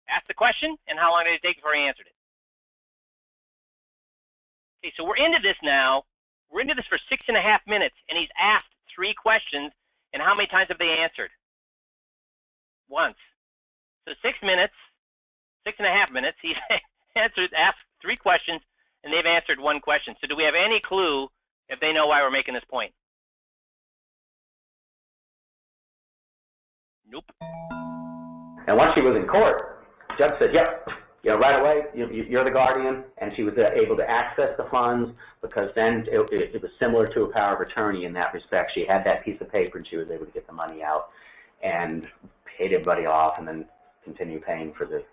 Ask the question, and how long did it take before he answered it? Okay, so we're into this now. We're into this for 6.5 minutes, and he's asked 3 questions, and how many times have they answered? Once. So 6 minutes, 6.5 minutes, he's asked 3 questions, and they've answered 1 question. So do we have any clue if they know why we're making this point? Nope. And once she was in court, the judge said, yep, right away, you're the guardian, and she was able to access the funds because then it was similar to a power of attorney in that respect. She had that piece of paper, and she was able to get the money out and paid everybody off, and then continue paying for the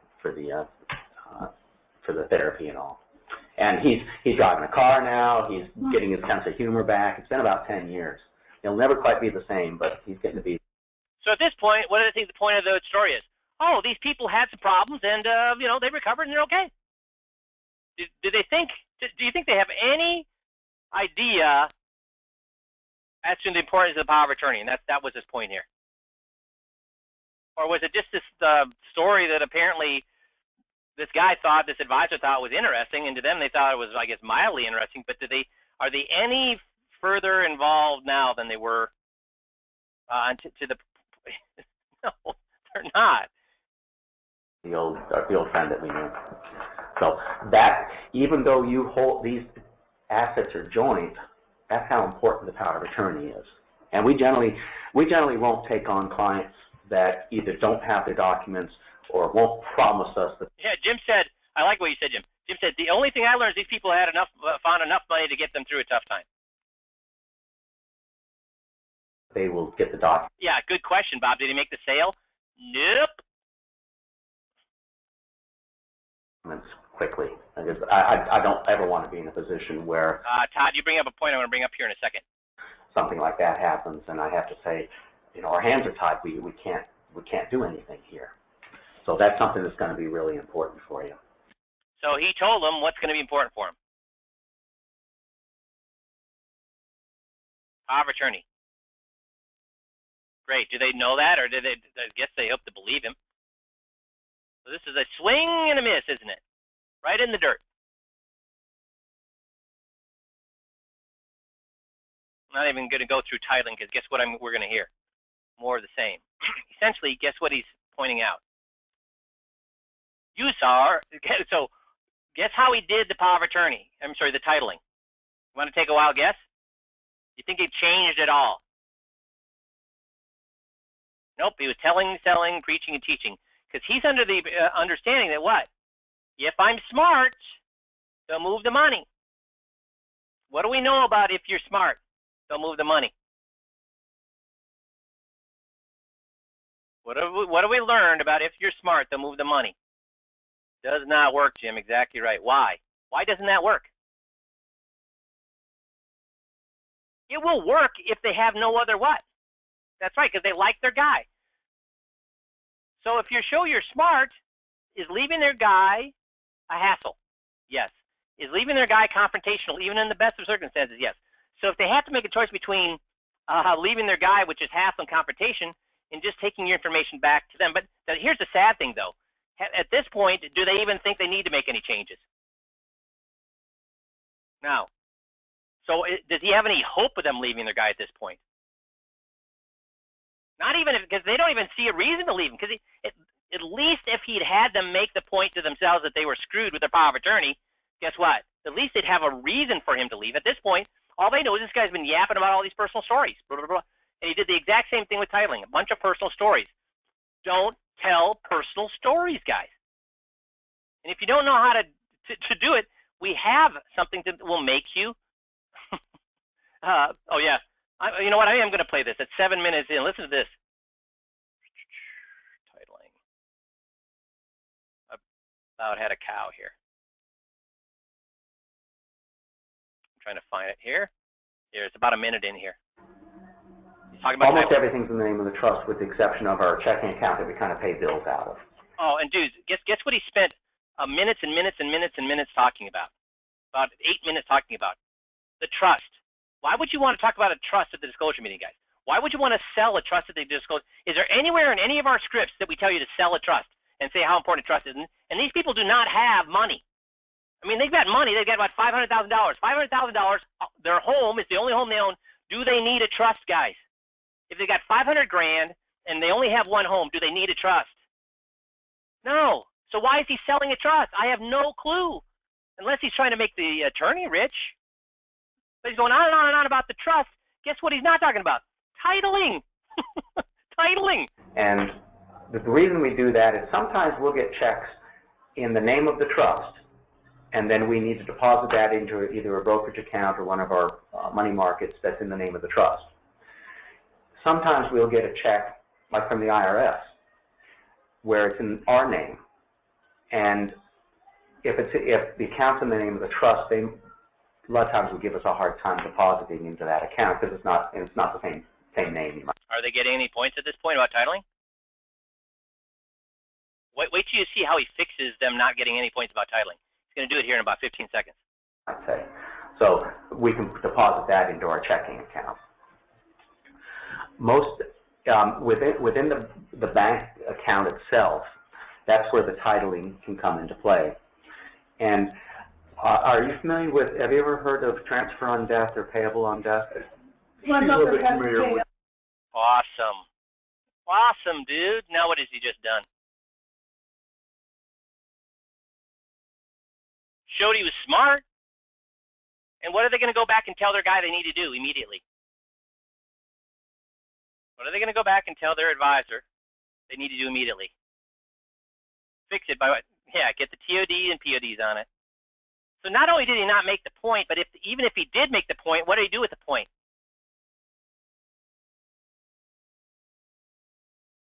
therapy and all. And he's driving a car now. He's getting his sense of humor back. It's been about 10 years. He'll never quite be the same, but he's getting to be. So at this point, what do they think the point of the story is? Oh, these people had some problems, and they recovered, and they're okay. Do they think? Do you think they have any idea as to the importance of the power of attorney? And that was his point here. Or was it just this story that apparently this advisor thought was interesting, and to them they thought it was, I guess, mildly interesting. But are they any further involved now than they were to the? No, they're not. The old friend that we knew. So that, even though you hold these assets are joint, that's how important the power of attorney is. And we generally won't take on clients that either don't have the documents or won't promise us that. Yeah, Jim said, I like what you said, Jim. Jim said, the only thing I learned is these people had found enough money to get them through a tough time. They will get the documents. Yeah, good question, Bob. Did he make the sale? Nope. quickly. I don't ever want to be in a position where Todd, you bring up a point I want to bring up here in a second. something like that happens, and I have to say, our hands are tied. We can't do anything here. So that's something that's going to be really important for you. So he told them what's going to be important for him. Power of attorney. Great. Do they know that, or I guess they hope to believe him. So this is a swing and a miss, isn't it? Right in the dirt. I'm not even going to go through titling, because guess what we're going to hear? More of the same. Essentially, guess what he's pointing out? You saw, so guess how he did the power of attorney? I'm sorry, the titling. You want to take a wild guess? You think it changed at all? Nope, he was telling, selling, preaching, and teaching. Because he's under the understanding that what? If I'm smart, they'll move the money. What do we know about if you're smart? They'll move the money. What have we learned about if you're smart, they'll move the money? Does not work, Jim. Exactly right. Why? Why doesn't that work? It will work if they have no other what? That's right, because they like their guy. So if you show you're smart, is leaving their guy a hassle? Yes. Is leaving their guy confrontational, even in the best of circumstances? Yes. So if they have to make a choice between leaving their guy, which is hassle and confrontation, and just taking your information back to them. But here's the sad thing, though. At this point, do they even think they need to make any changes? No. So does he have any hope of them leaving their guy at this point? Not even because they don't even see a reason to leave him. Because at least if he'd had them make the point to themselves that they were screwed with their power of attorney, guess what? At least they'd have a reason for him to leave. At this point, all they know is this guy's been yapping about all these personal stories. Blah, blah, blah. And he did the exact same thing with titling, a bunch of personal stories. Don't tell personal stories, guys. And if you don't know how to do it, we have something that will make you. Oh, yeah. You know what? I am going to play this at 7 minutes in. Listen to this. Titling. About had a cow here. I'm trying to find it here. Here, it's about a minute in here. He's talking about almost titling. everything's in the name of the trust, with the exception of our checking account that we kind of pay bills out of. Oh, and dudes, guess what he spent minutes and minutes and minutes and minutes talking about? About 8 minutes talking about the trust. Why would you want to talk about a trust at the disclosure meeting, guys? Why would you want to sell a trust that they disclose? Is there anywhere in any of our scripts that we tell you to sell a trust and say how important trust is? And these people do not have money. I mean, they've got money. They've got about $500,000. $500,000, their home is the only home they own. Do they need a trust, guys? If they got 500 grand and they only have one home, do they need a trust? No. So why is he selling a trust? I have no clue. Unless he's trying to make the attorney rich. But he's going on and on and on about the trust. Guess what he's not talking about? Titling. Titling. And the reason we do that is sometimes we'll get checks in the name of the trust, and then we need to deposit that into either a brokerage account or one of our money markets that's in the name of the trust. Sometimes we'll get a check, like from the IRS, where it's in our name. And if the account's in the name of the trust, they a lot of times will give us a hard time depositing into that account because it's not the same name. Are they getting any points at this point about titling? Wait till you see how he fixes them not getting any points about titling. He's going to do it here in about 15 seconds. I'd say. So we can deposit that into our checking account. Most within the bank account itself, that's where the titling can come into play. And are you familiar with, have you ever heard of transfer on death or payable on death? My mother has paid. Awesome. Awesome, dude. Now what has he just done? Showed he was smart. And what are they going to go back and tell their guy they need to do immediately? What are they going to go back and tell their advisor they need to do immediately? Fix it by what? Yeah, get the TOD and PODs on it. So not only did he not make the point, but even if he did make the point, what did he do with the point?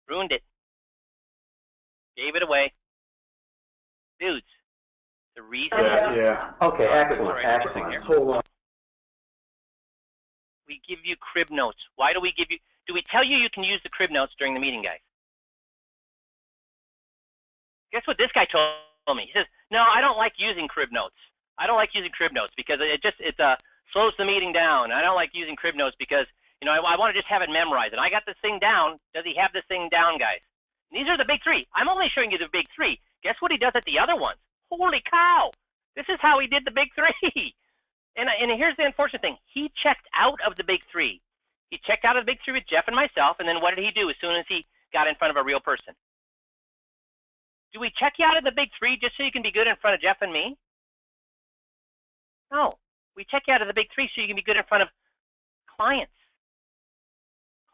Ruined it. Gave it away. Dudes, The reason Yeah. Okay, excellent, Right, excellent. here. Hold on. we give you crib notes. Why do we give you? Do we tell you you can use the crib notes during the meeting, guys? Guess what this guy told me? He says, no, I don't like using crib notes. I don't like using crib notes because it slows the meeting down. I don't like using crib notes because, you know, I want to just have it memorized. And I got this thing down. Does he have this thing down, guys? And these are the big three. I'm only showing you the big three. Guess what he does at the other ones? Holy cow. This is how he did the big three. And here's the unfortunate thing. He checked out of the big three. He checked out of the big three with Jeff and myself, and then what did he do as soon as he got in front of a real person? Do we check you out of the big three just so you can be good in front of Jeff and me? No. We check you out of the big three so you can be good in front of clients.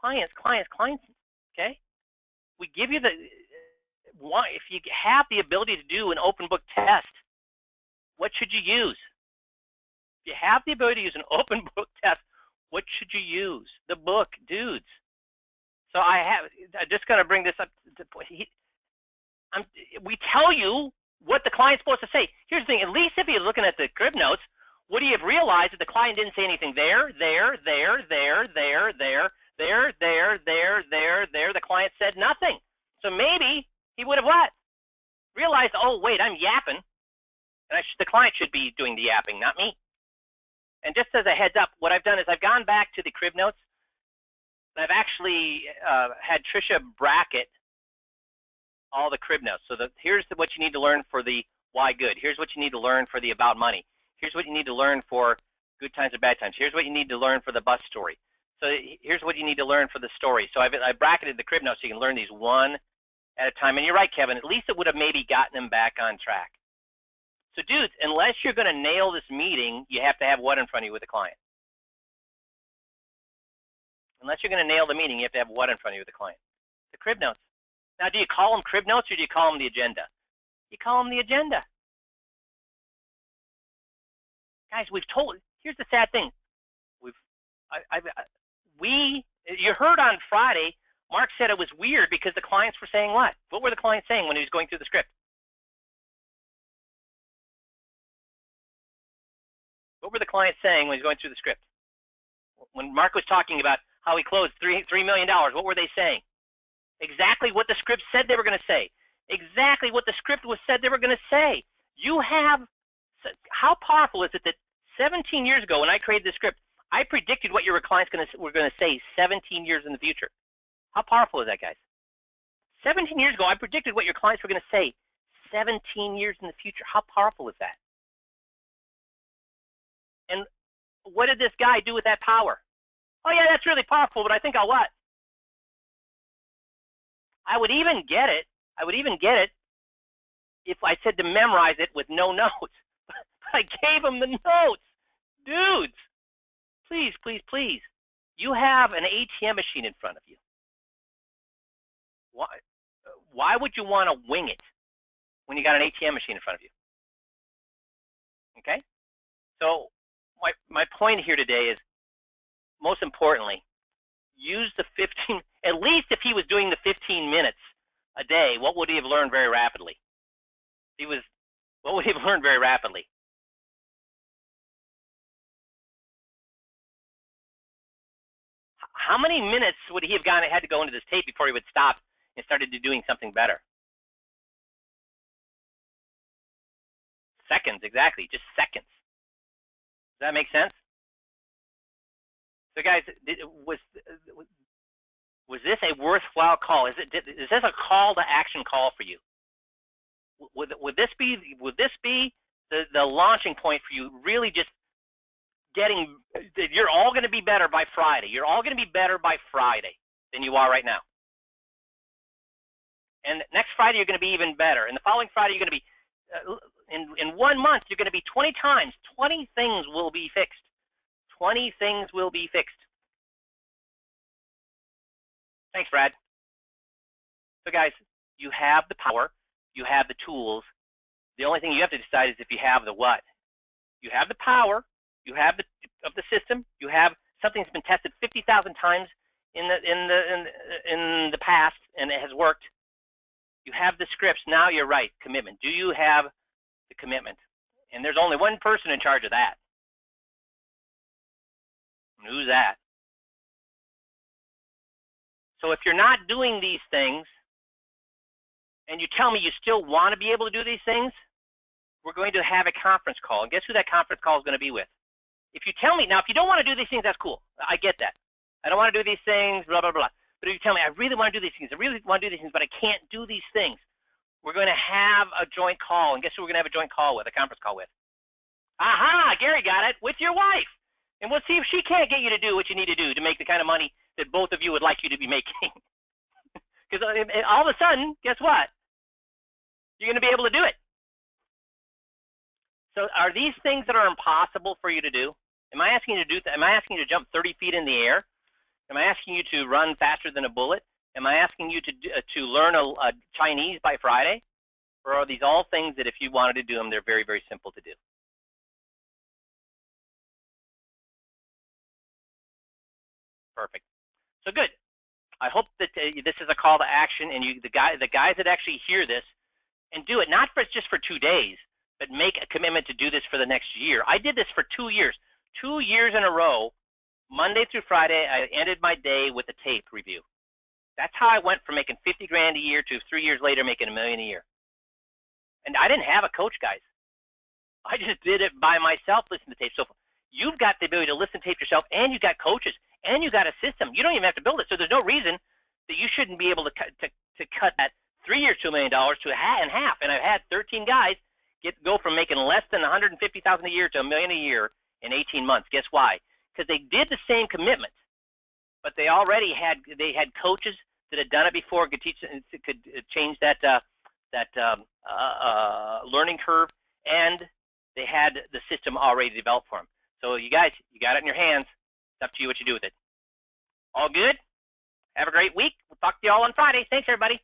Clients, okay? We give you the, if you have the ability to do an open book test, what should you use? If you have the ability to use an open book test, what should you use? The book, dudes. So I'm just going to bring this up. We tell you what the client's supposed to say. Here's the thing, at least if you're looking at the crib notes, would you have realized that the client didn't say anything there. The client said nothing. So maybe he would have what? Realized, oh, wait, I'm yapping. And the client should be doing the yapping, not me. And just as a heads up, what I've done is I've gone back to the crib notes. And I've actually had Tricia bracket all the crib notes. So here's what you need to learn for the why good. Here's what you need to learn for the about money. Here's what you need to learn for good times or bad times. Here's what you need to learn for the bus story. So here's what you need to learn for the story. So I bracketed the crib notes so you can learn these one at a time. And you're right, Kevin, at least it would have maybe gotten them back on track. So dudes, unless you're going to nail this meeting, you have to have what in front of you with the client? Unless you're going to nail the meeting, you have to have what in front of you with the client? The crib notes. Now, do you call them crib notes or do you call them the agenda? You call them the agenda. Guys, here's the sad thing. You heard on Friday, Mark said it was weird because the clients were saying what? What were the clients saying when he was going through the script? What were the clients saying when he was going through the script? When Mark was talking about how he closed $3 million, what were they saying? Exactly what the script said they were going to say. Exactly what the script said they were going to say. How powerful is it that 17 years ago when I created this script, I predicted what your clients were going to say 17 years in the future. How powerful is that, guys? 17 years ago, I predicted what your clients were going to say 17 years in the future. How powerful is that? And what did this guy do with that power? Oh, yeah, that's really powerful, but I think I'll what? I would even get it if I said to memorize it with no notes. I gave him the notes. Dudes, please, please, please. You have an ATM machine in front of you. Why would you want to wing it when you got an ATM machine in front of you? Okay? So my point here today is, most importantly, use the 15, at least if he was doing the 15 minutes a day, what would he have learned very rapidly? What would he have learned very rapidly? How many minutes would he have had to go into this tape before he would stop and started doing something better? Seconds, exactly, just seconds. Does that make sense? So guys, was this a worthwhile call? Is this a call to action call for you? Would this be the launching point for you? Really just you're all going to be better by Friday. You're all going to be better by Friday than you are right now. And next Friday you're going to be even better. And the following Friday you're going to be, in 1 month you're going to be 20 times. 20 things will be fixed. 20 things will be fixed. Thanks, Brad. So guys, you have the power. You have the tools. The only thing you have to decide is if you have the what. You have the power. You have of the system. You have something that's been tested 50,000 times in the past, and it has worked. You have the scripts. Now you're right. Commitment. Do you have the commitment? And there's only one person in charge of that. And who's that? So if you're not doing these things, and you tell me you still want to be able to do these things, we're going to have a conference call. And guess who that conference call is going to be with? If you tell me, now if you don't want to do these things, that's cool. I get that. I don't want to do these things, blah, blah, blah. But if you tell me, I really want to do these things, I really want to do these things, but I can't do these things, we're going to have a joint call. And guess who we're going to have a joint call with, a conference call with? Aha, Gary got it, with your wife. And we'll see if she can't get you to do what you need to do to make the kind of money that both of you would like you to be making. Because all of a sudden, guess what? You're going to be able to do it. So are these things that are impossible for you to do? Am I asking you to do? Am I asking you to jump 30 feet in the air? Am I asking you to run faster than a bullet? Am I asking you to learn a Chinese by Friday? Or are these all things that if you wanted to do them, they're very, very simple to do? Perfect. So good. I hope that this is a call to action, and the guys that actually hear this and do it, not just for 2 days, but make a commitment to do this for the next year. I did this for 2 years. 2 years in a row, Monday through Friday, I ended my day with a tape review. That's how I went from making 50 grand a year to 3 years later making $1 million a year. And I didn't have a coach, guys. I just did it by myself, listening to tape. So you've got the ability to listen to tape yourself, and you've got coaches, and you've got a system. You don't even have to build it. So there's no reason that you shouldn't be able to cut that 3 years to $1 million to half. And I've had 13 guys go from making less than $150,000 a year to $1 million a year in 18 months. Guess why? Because they did the same commitment, but they already had coaches that had done it before, could change that learning curve, and they had the system already developed for them. So you guys, you got it in your hands. It's up to you what you do with it. All good? Have a great week. We'll talk to you all on Friday. Thanks, everybody.